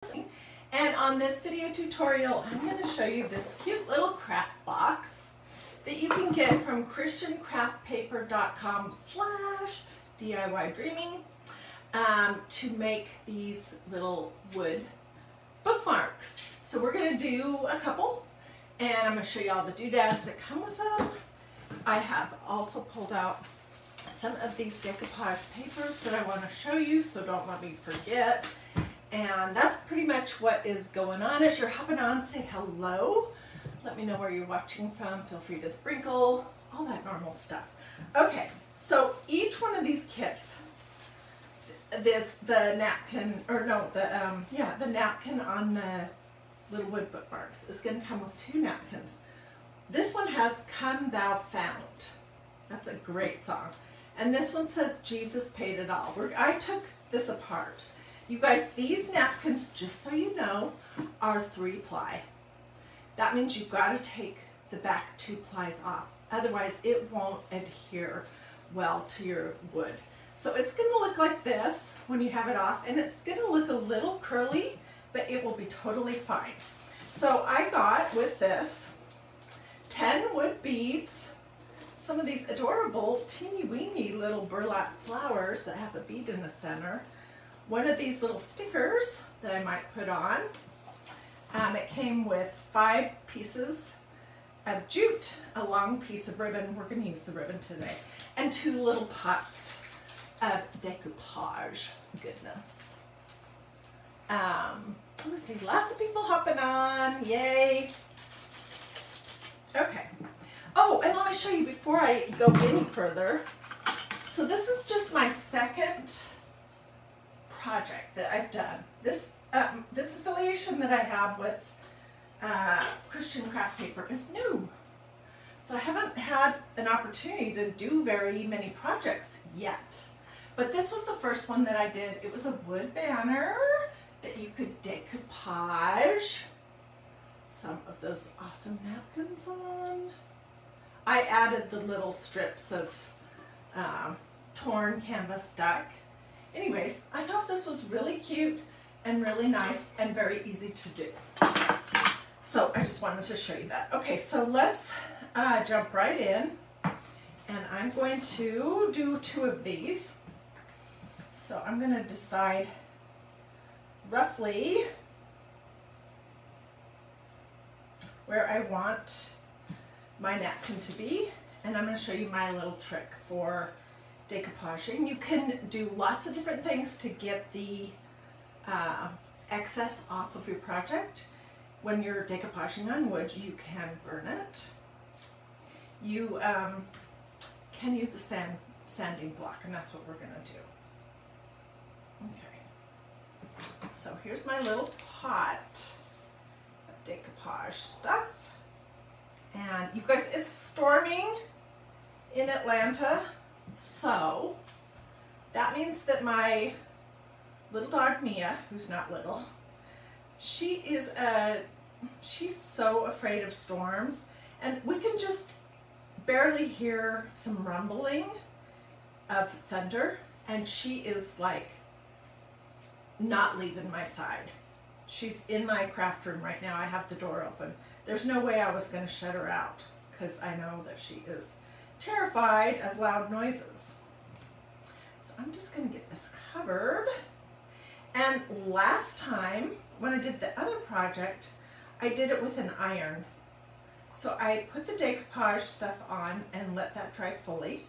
And on this video tutorial, I'm going to show you this cute little craft box that you can get from christiancraftpaper.com/DIYDreaming to make these little wood bookmarks. So we're going to do a couple, and I'm going to show you all the doodads that come with them. I have also pulled out some of these decoupage papers that I want to show you, so don't let me forget. And that's pretty much what is going on. As you're hopping on, say hello. Let me know where you're watching from. Feel free to sprinkle, all that normal stuff. Okay, so each one of these kits, the napkin, or no, the napkin on the little wood bookmarks is going to come with 2 napkins. This one has "Come Thou Fount." That's a great song. And this one says "Jesus Paid It All." I took this apart. You guys, these napkins, just so you know, are 3-ply. That means you've got to take the back 2 plies off. Otherwise, it won't adhere well to your wood. So it's going to look like this when you have it off, and it's going to look a little curly, but it will be totally fine. So I got with this 10 wood beads, some of these adorable teeny weeny little burlap flowers that have a bead in the center, one of these little stickers that I might put on. It came with 5 pieces of jute, a long piece of ribbon. We're going to use the ribbon today, and 2 little pots of decoupage goodness. Let me see, lots of people hopping on, yay. Okay. Oh, and let me show you before I go any further. So this is just my second project that I've done. This affiliation that I have with Christian Craft Paper is new. So I haven't had an opportunity to do very many projects yet. But this was the first one that I did. It was a wood banner that you could decoupage some of those awesome napkins on. I added the little strips of torn canvas stuck. Anyways, I thought this was really cute and really nice and very easy to do. So I just wanted to show you that. Okay, so let's jump right in. And I'm going to do 2 of these. So I'm going to decide roughly where I want my napkin to be. And I'm going to show you my little trick for decoupaging. You can do lots of different things to get the excess off of your project. When you're decoupaging on wood, you can burn it. You can use a sanding block, and that's what we're going to do. Okay, so here's my little pot of decoupage stuff. And you guys, it's storming in Atlanta. So that means that my little dog Mia, who's not little, she's so afraid of storms, and we can just barely hear some rumbling of thunder, and she is like not leaving my side. She's in my craft room right now. I have the door open. There's no way I was going to shut her out because I know that she is terrified of loud noises. So I'm just going to get this covered. And last time when I did the other project, I did it with an iron. So I put the decoupage stuff on and let that dry fully.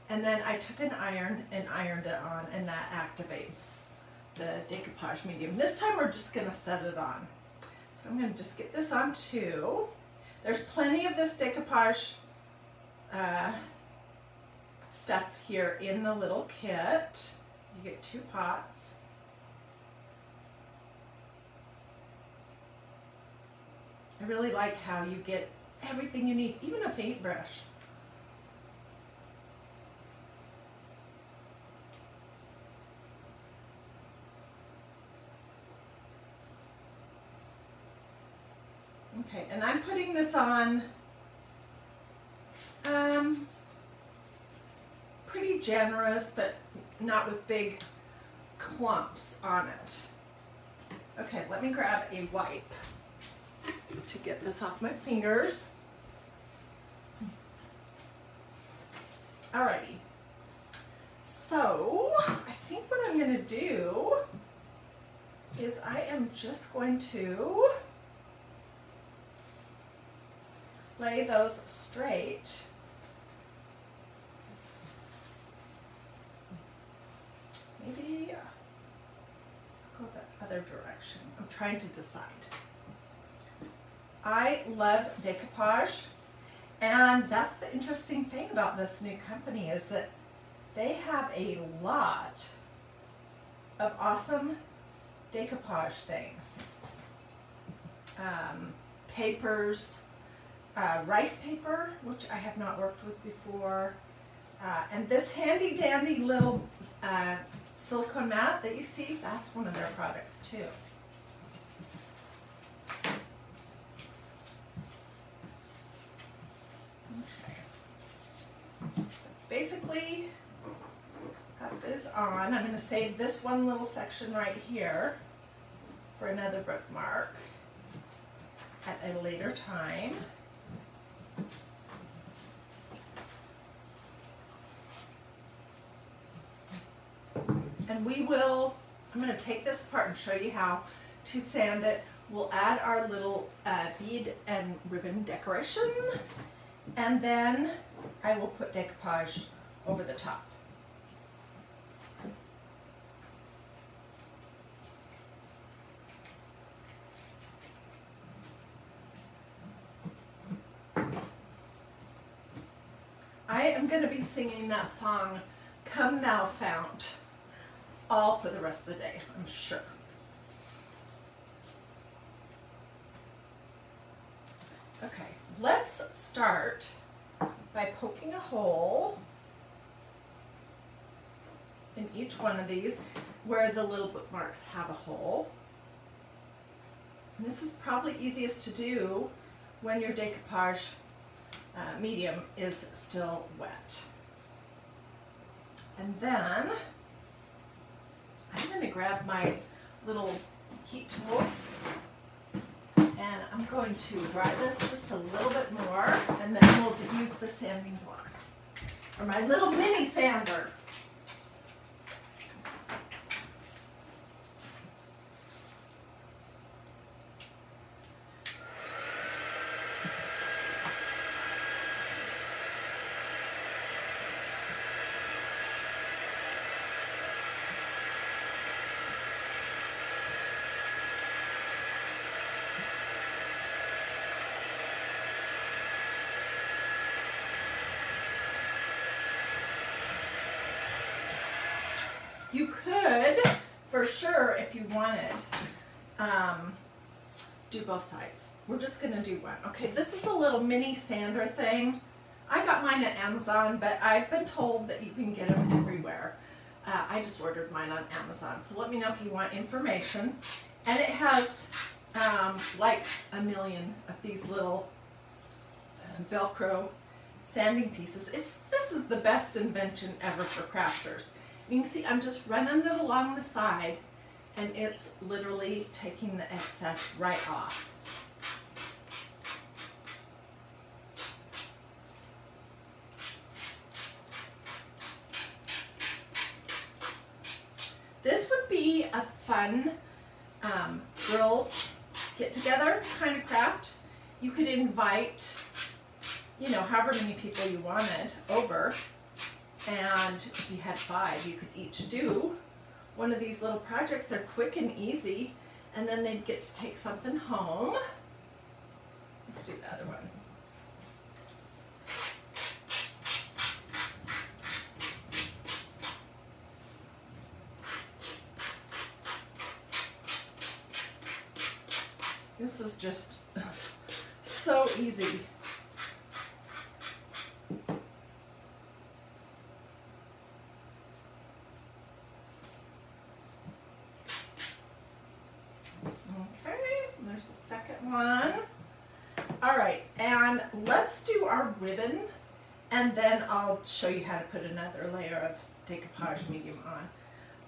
And then I took an iron and ironed it on, and that activates the decoupage medium. This time we're just going to set it on. So I'm going to just get this on too. There's plenty of this decoupage stuff here in the little kit. You get 2 pots. I really like how you get everything you need, even a paintbrush. Okay, and I'm putting this on pretty generous, but not with big clumps on it. Okay, let me grab a wipe to get this off my fingers. Alrighty. So, I think what I'm going to do is I am just going to lay those straight. Maybe go the other direction. I'm trying to decide. I love decoupage, and that's the interesting thing about this new company is that they have a lot of awesome decoupage things. Papers, rice paper, which I have not worked with before, and this handy dandy little silicone mat that you see, that's one of their products too. Okay. So basically, got this on. I'm going to save this one little section right here for another bookmark at a later time. And we will, I'm going to take this apart and show you how to sand it. We'll add our little bead and ribbon decoration, and then I will put decoupage over the top. I am going to be singing that song, Come Thou Fount, all for the rest of the day, I'm sure. Okay, let's start by poking a hole in each one of these where the little bookmarks have a hole. And this is probably easiest to do when your decoupage medium is still wet. And then I'm going to grab my little heat tool and I'm going to dry this just a little bit more, and then we'll use the sanding block or my little mini sander. You could, for sure, if you wanted, do both sides. We're just going to do one. Okay, this is a little mini sander thing. I got mine at Amazon, but I've been told that you can get them everywhere. I just ordered mine on Amazon, so let me know if you want information. And it has like a million of these little Velcro sanding pieces. This is the best invention ever for crafters. You can see I'm just running it along the side, and it's literally taking the excess right off. This would be a fun girls get together kind of craft. You could invite, you know, however many people you wanted over. And if you had 5, you could each do one of these little projects. They're quick and easy, and then they'd get to take something home. Let's do the other one. This is just so easy. There's the second one. All right, and let's do our ribbon, and then I'll show you how to put another layer of decoupage medium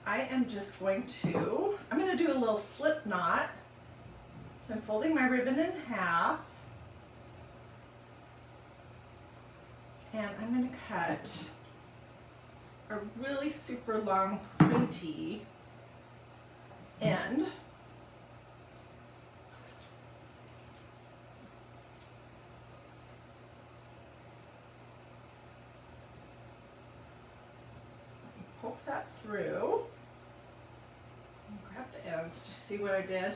I am just going to, I'm going to do a little slip knot. So I'm folding my ribbon in half. And I'm going to cut a really super long pointy end. Poke that through. And grab the ends. Do you see what I did?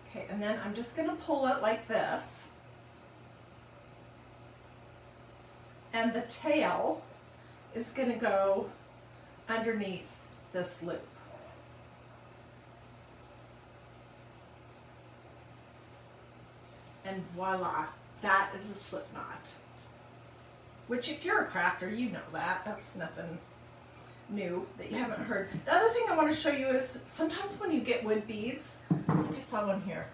Okay, and then I'm just going to pull it like this. And the tail is going to go underneath this loop. And voila, that is a slip knot. Which if you're a crafter, you know that. That's nothing new that you haven't heard. The other thing I want to show you is sometimes when you get wood beads, like I saw one here,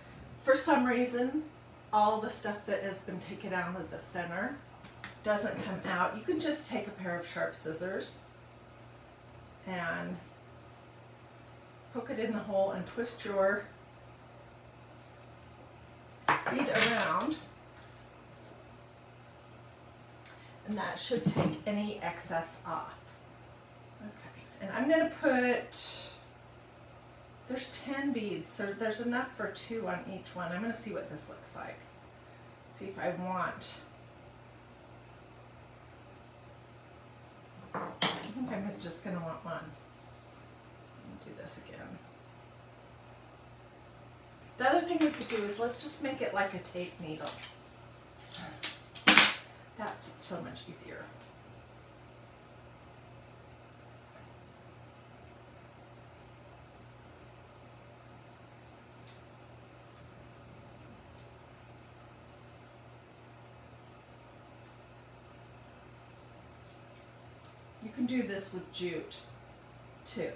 for some reason, all the stuff that has been taken out of the center doesn't come out. You can just take a pair of sharp scissors and poke it in the hole and twist your bead around, and that should take any excess off. Okay, and I'm going to put, there's 10 beads, so there's enough for 2 on each one. I'm going to see what this looks like. See if I want, I think I'm just going to want one. Let me do this again. The other thing we could do is let's just make it like a tape needle. That's so much easier. You can do this with jute too.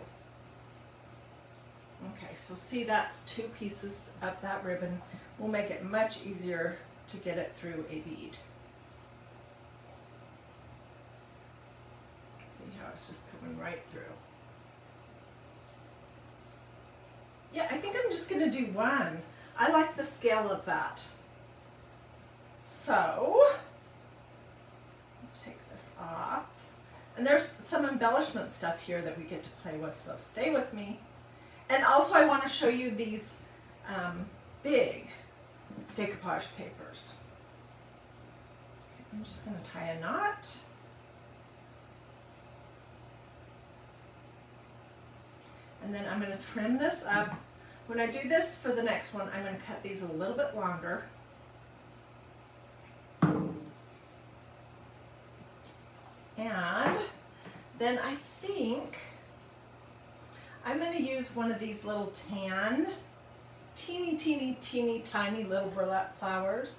Okay, so see, that's 2 pieces of that ribbon. We'll make it much easier to get it through a bead. See how it's just coming right through. Yeah, I think I'm just going to do 1. I like the scale of that. So, let's take this off. And there's some embellishment stuff here that we get to play with, so stay with me. And also I want to show you these big decoupage papers. Okay, I'm just going to tie a knot. And then I'm going to trim this up. When I do this for the next one, I'm going to cut these a little bit longer. And then I think I'm going to use one of these little tan, teeny tiny little burlap flowers,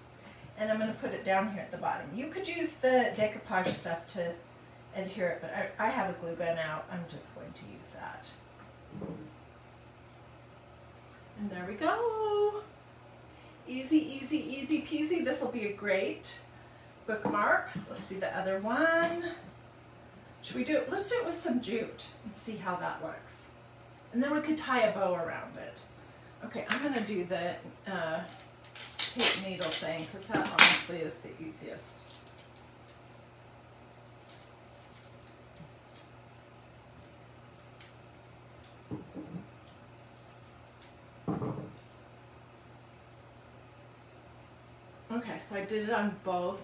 and I'm going to put it down here at the bottom. You could use the decoupage stuff to adhere it, but I have a glue gun out. I'm just going to use that. And there we go. Easy peasy. This will be a great bookmark. Let's do the other one. Should we do it? Let's do it with some jute and see how that looks. And then we could tie a bow around it. Okay, I'm going to do the tape needle thing because that honestly is the easiest. Okay, so I did it on both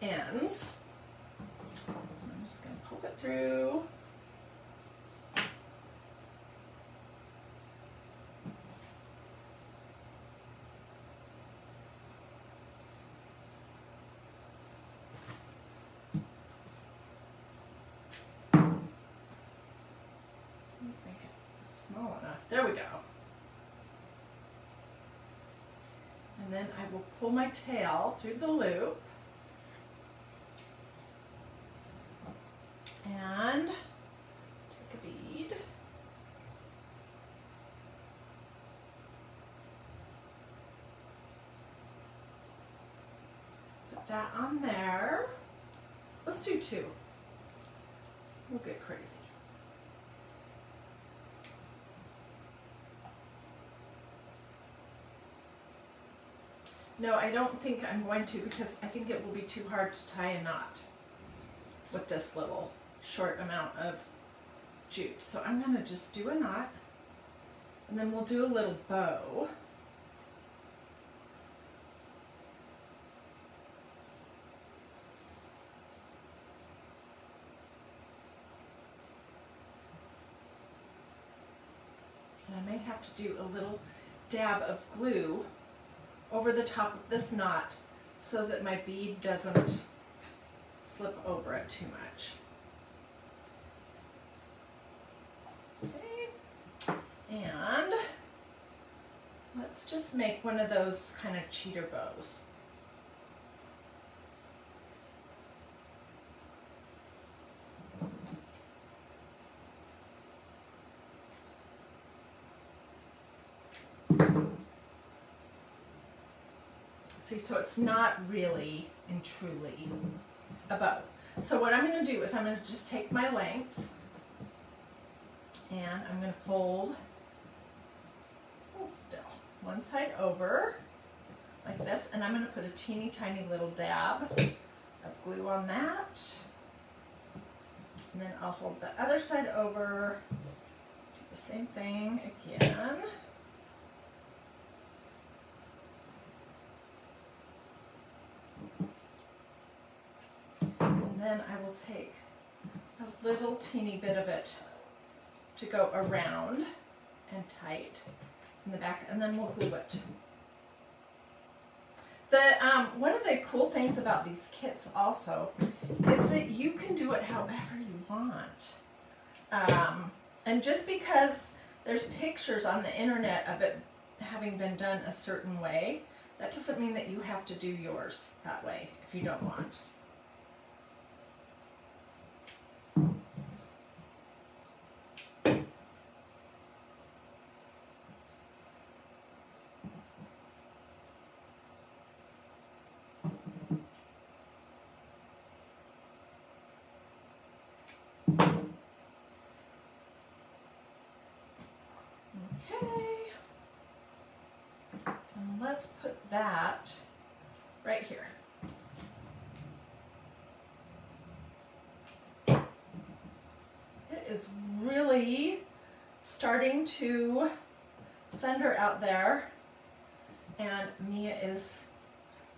ends. I'm just going to poke it through. Make it small enough. There we go. And then I will pull my tail through the loop and take a bead. Put that on there. Let's do 2. We'll get crazy. No, I don't think I'm going to, because I think it will be too hard to tie a knot with this little short amount of jute. So I'm going to just do a knot, and then we'll do a little bow. And I may have to do a little dab of glue over the top of this knot so that my bead doesn't slip over it too much. Okay. And let's just make one of those kind of cheater bows. See, so it's not really and truly a bow. So what I'm going to do is I'm going to just take my length and I'm going to fold, hold still, one side over like this, and I'm going to put a teeny tiny little dab of glue on that. And then I'll hold the other side over, do the same thing again. Then I will take a little teeny bit of it to go around and tight in the back, and then we'll glue it. One of the cool things about these kits also is that you can do it however you want. And just because there's pictures on the internet of it having been done a certain way, that doesn't mean that you have to do yours that way if you don't want. Okay, and let's put that right here. It is really starting to thunder out there, and Mia is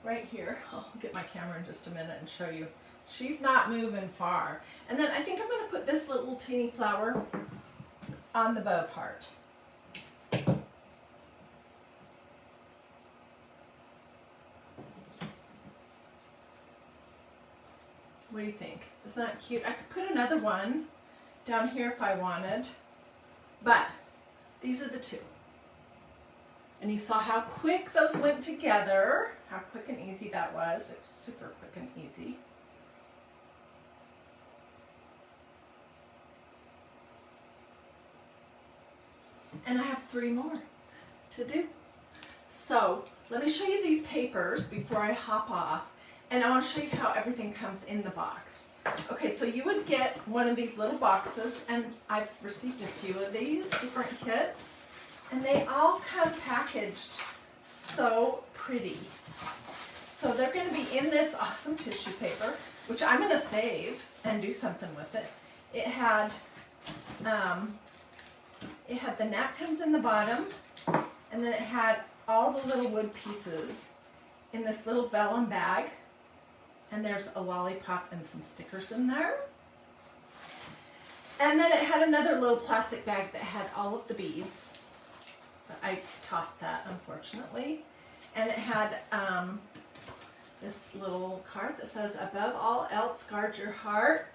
right here. I'll get my camera in just a minute and show you. She's not moving far. And then I think I'm going to put this little teeny flower on the bow part. What do you think? Isn't that cute? I could put another one down here if I wanted, but these are the two. And you saw how quick those went together, how quick and easy that was. It was super quick and easy. And I have 3 more to do. So let me show you these papers before I hop off, and I want to show you how everything comes in the box. Okay, so you would get one of these little boxes, and I've received a few of these different kits, and they all come packaged so pretty. So they're going to be in this awesome tissue paper, which I'm going to save and do something with it. It had the napkins in the bottom, and then it had all the little wood pieces in this little vellum bag, and there's a lollipop and some stickers in there. And then it had another little plastic bag that had all of the beads, but I tossed that, unfortunately. And it had this little card that says, "Above all else, guard your heart,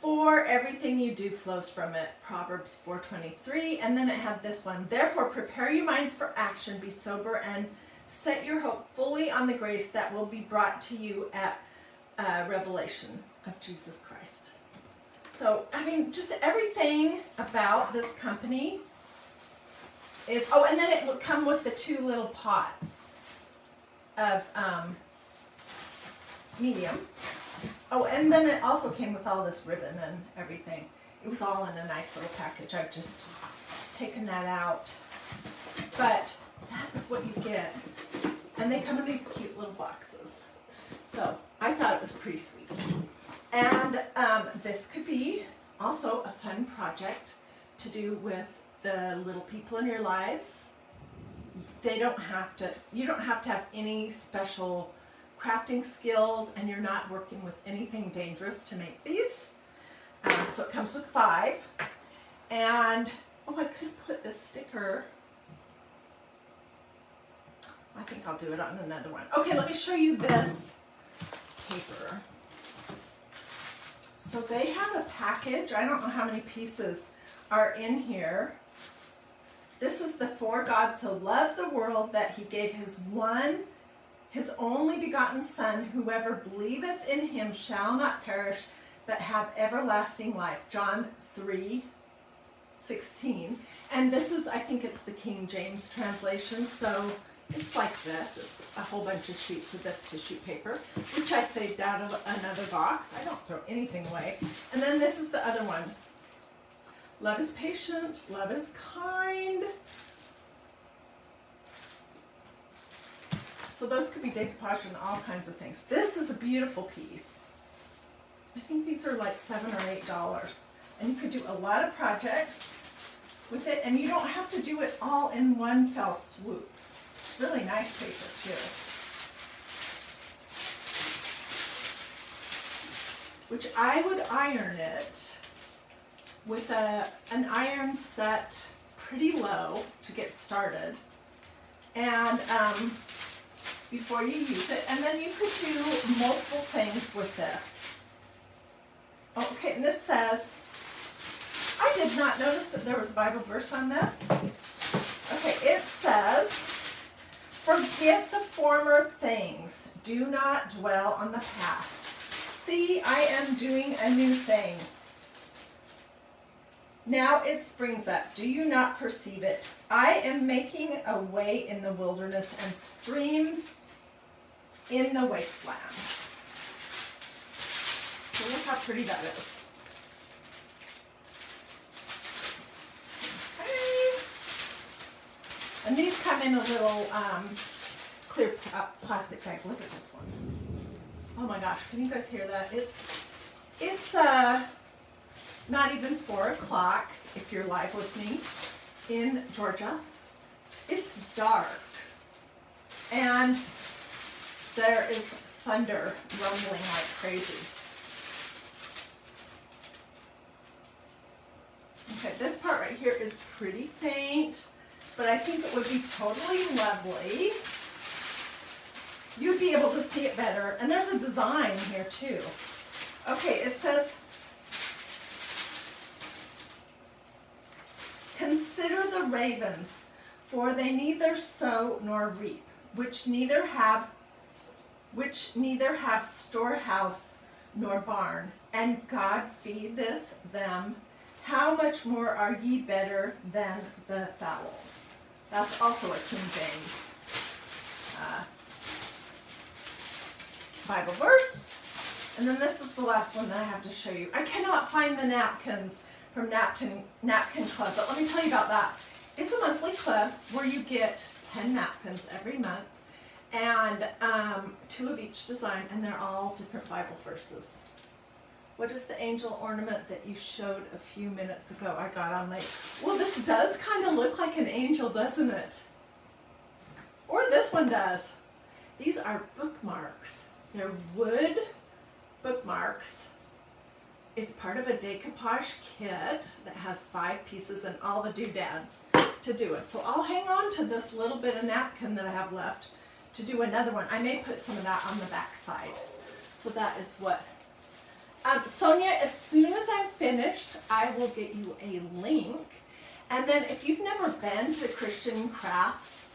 for everything you do flows from it," Proverbs 4:23. And then it had this one, "Therefore prepare your minds for action, be sober, and set your hope fully on the grace that will be brought to you at revelation of Jesus Christ." So, I mean, just everything about this company is, oh, and then it will come with the 2 little pots of medium. Oh, and then it also came with all this ribbon and everything. It was all in a nice little package. I've just taken that out. But that is what you get. And And they come in these cute little boxes. So I thought it was pretty sweet. And this could be also a fun project to do with the little people in your lives. You don't have to have any special crafting skills, and you're not working with anything dangerous to make these. So it comes with 5. And, oh, I could put this sticker. I think I'll do it on another one. Okay, let me show you this paper. So they have a package. I don't know how many pieces are in here. This is the For God so loved the world that he gave his only begotten Son, whoever believeth in him shall not perish, but have everlasting life. John 3:16. And this is, I think it's the King James translation. So it's like this. It's a whole bunch of sheets of this tissue paper, which I saved out of another box. I don't throw anything away. And then this is the other one. Love is patient. Love is kind. So those could be decoupage and all kinds of things. This is a beautiful piece. I think these are like $7 or $8. And you could do a lot of projects with it. And you don't have to do it all in one fell swoop. Really nice paper too. Which I would iron it with an iron set pretty low to get started. And before you use it. And then you could do multiple things with this. Okay, and this says, I did not notice that there was a Bible verse on this. Okay, it says, forget the former things. Do not dwell on the past. See, I am doing a new thing. Now it springs up. Do you not perceive it? I am making a way in the wilderness and streams in the wasteland. So look how pretty that is. Okay. And these come in a little clear plastic bag. Look at this one. Oh my gosh, can you guys hear that? It's not even 4 o'clock if you're live with me in Georgia. It's dark and there is thunder rumbling like crazy. Okay, this part right here is pretty faint, but I think it would be totally lovely. You'd be able to see it better. And there's a design here too. Okay, it says, consider the ravens, for they neither sow nor reap, which neither have storehouse nor barn, and God feedeth them. How much more are ye better than the fowls? That's also a King James Bible verse. And then this is the last one that I have to show you. I cannot find the napkins from Napkin Club, but let me tell you about that. It's a monthly club where you get 10 napkins every month, and 2 of each design, and they're all different Bible verses. What is the angel ornament that you showed a few minutes ago? I got on late. Well, this does kind of look like an angel, doesn't it? Or this one does. These are bookmarks. They're wood bookmarks. It's part of a decoupage kit that has 5 pieces and all the doodads to do it. So I'll hang on to this little bit of napkin that I have left to do another one. I may put some of that on the back side. So that is what. Sonia, as soon as I'm finished, I will get you a link. And then if you've never been to Christian Craft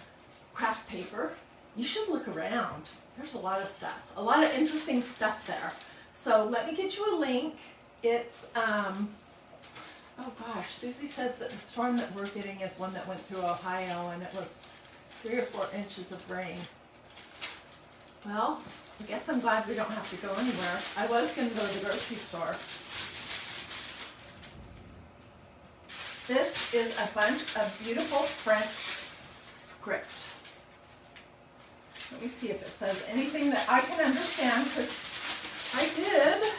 Paper, you should look around. There's a lot of stuff, a lot of interesting stuff there. So let me get you a link. It's, oh gosh, Susie says that the storm that we're getting is one that went through Ohio, and it was 3 or 4 inches of rain. Well, I guess I'm glad we don't have to go anywhere. I was going to go to the grocery store. This is a bunch of beautiful French script. Let me see if it says anything that I can understand, because I did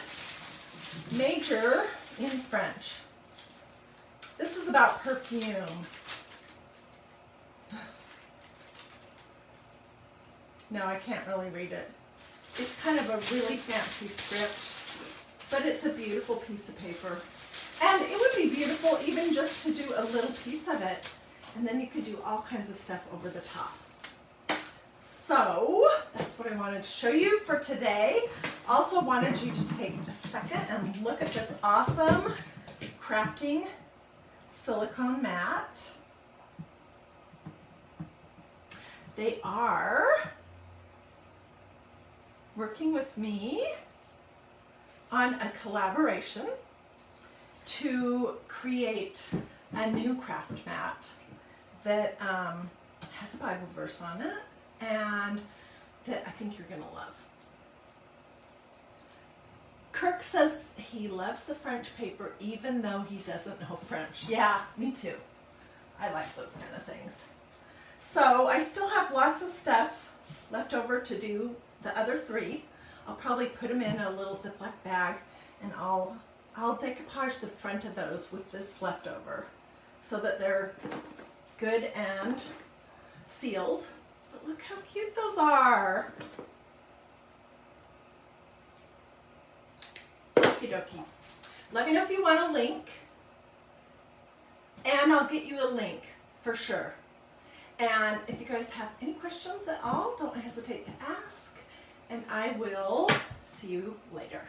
major in French. This is about perfume. No, I can't really read it. It's kind of a really fancy script, but it's a beautiful piece of paper. And it would be beautiful even just to do a little piece of it. And then you could do all kinds of stuff over the top. So that's what I wanted to show you for today. Also wanted you to take a second and look at this awesome crafting silicone mat. They are working with me on a collaboration to create a new craft mat that has a Bible verse on it and that I think you're gonna love. Kirk says he loves the French paper even though he doesn't know French. Yeah, me too. I like those kind of things. So I still have lots of stuff left over to do the other 3. I'll probably put them in a little Ziploc bag, and I'll decoupage the front of those with this leftover so that they're good and sealed. But look how cute those are. Okie dokie. Let me know if you want a link, and I'll get you a link for sure. And if you guys have any questions at all, don't hesitate to ask, and I will see you later.